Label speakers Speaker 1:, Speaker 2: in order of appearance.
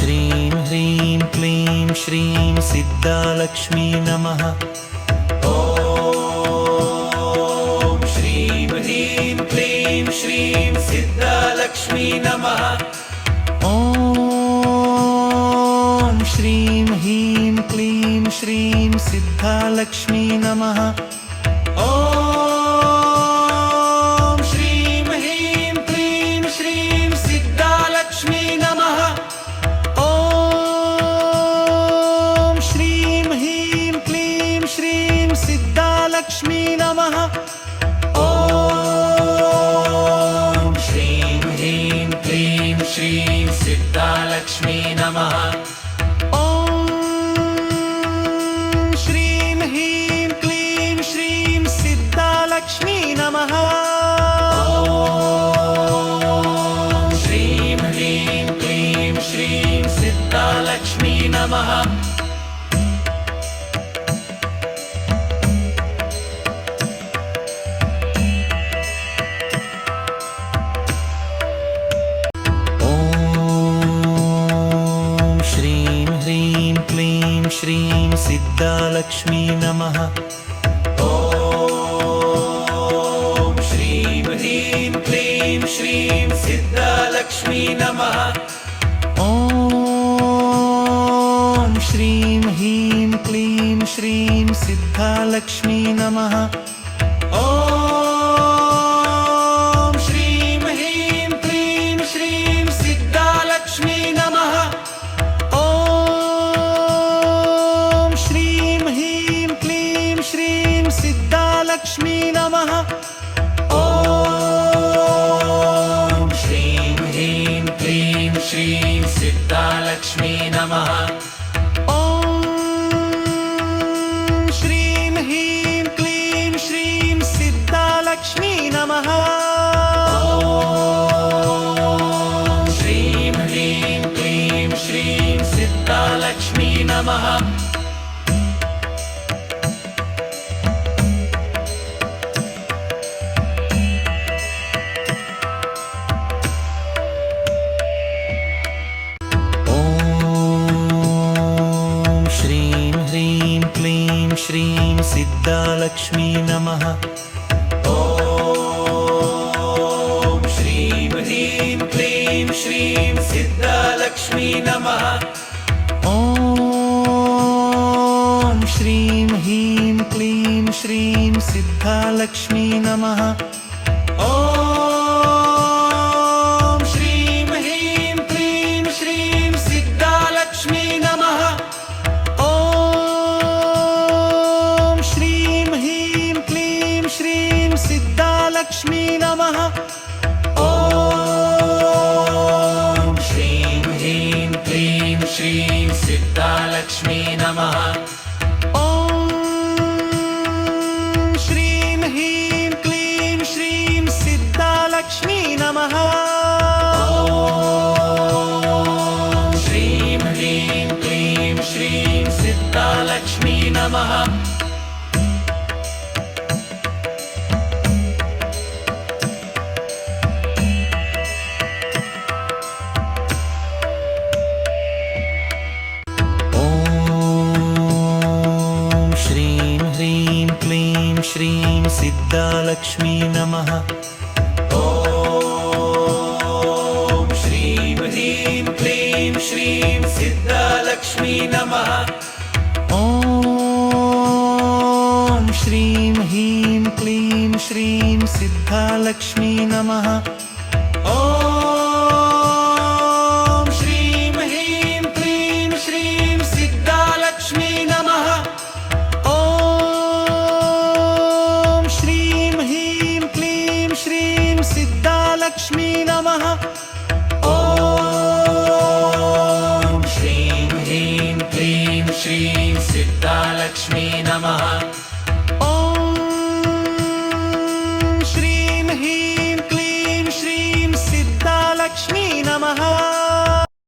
Speaker 1: श्रीं ह्रीं क्लीं श्रीं सिद्धालक्ष्मी नमः। ॐ श्रीं ह्रीं क्लीं श्रीं सिद्धालक्ष्मी नमः। ॐ श्रीं ह्रीं क्लीं श्रीं सिद्धालक्ष्मी नमः। ॐ श्रीं ह्रीं क्लीं श्रीं सिद्धालक्ष्मी नमः। ॐ श्रीं ह्रीं क्लीं श्रीं सिद्धालक्ष्मी नमः। ॐ श्रीं ह्रीं क्लीं श्रीं सिद्धालक्ष्मी नमः। लक्ष्मी नमः। ॐ श्रीं ह्रीं क्लीं श्रीं सिद्धालक्ष्मी नमः। ॐ श्रीं ह्रीं क्लीं श्रीं सिद्धालक्ष्मी नमः। श्रीं सिद्धालक्ष्मी नमः। ॐ श्रीं ह्रीं क्लीं श्रीं सिद्धालक्ष्मी नमः। ॐ श्रीं ह्रीं क्लीं श्रीं सिद्धालक्ष्मी नमः। ॐ श्रीं ह्रीं क्लीं श्रीं सिद्धालक्ष्मी नमः। श्रीं सिद्धालक्ष्मी नमः। ॐ श्रीं ह्रीं क्लीं श्रीं सिद्धालक्ष्मी नमः। ॐ श्रीं ह्रीं क्लीं श्रीं सिद्धालक्ष्मी नमः। श्रीं सिद्धालक्ष्मी नमः। ॐ श्रीं ह्रीं क्लीं श्रीं सिद्धालक्ष्मी नमः। ॐ श्रीं ह्रीं क्लीं श्रीं सिद्धालक्ष्मी नमः। ॐ श्रीं ह्रीं क्लीं श्रीं सिद्धालक्ष्मी नमः। सिद्धालक्ष्मी नमः। ॐ श्रीं ह्रीं क्लीं श्रीं सिद्धालक्ष्मी नमः। ॐ श्रीं ह्रीं क्लीं श्रीं सिद्धालक्ष्मी नमः। ॐ श्रीं ह्रीं क्लीं श्रीं सिद्धालक्ष्मी नमः। श्रीं सिद्धालक्ष्मी नमः। ॐ श्रीं ह्रीं क्लीं श्रीं सिद्धालक्ष्मी नमः। ॐ श्रीं ह्रीं क्लीं श्रीं सिद्धालक्ष्मी नमः। ॐ श्रीं ह्रीं क्लीं श्रीं सिद्धालक्ष्मी नमः। श्रीं ह्रीं क्लीं श्रीं सिद्धालक्ष्मी नमः।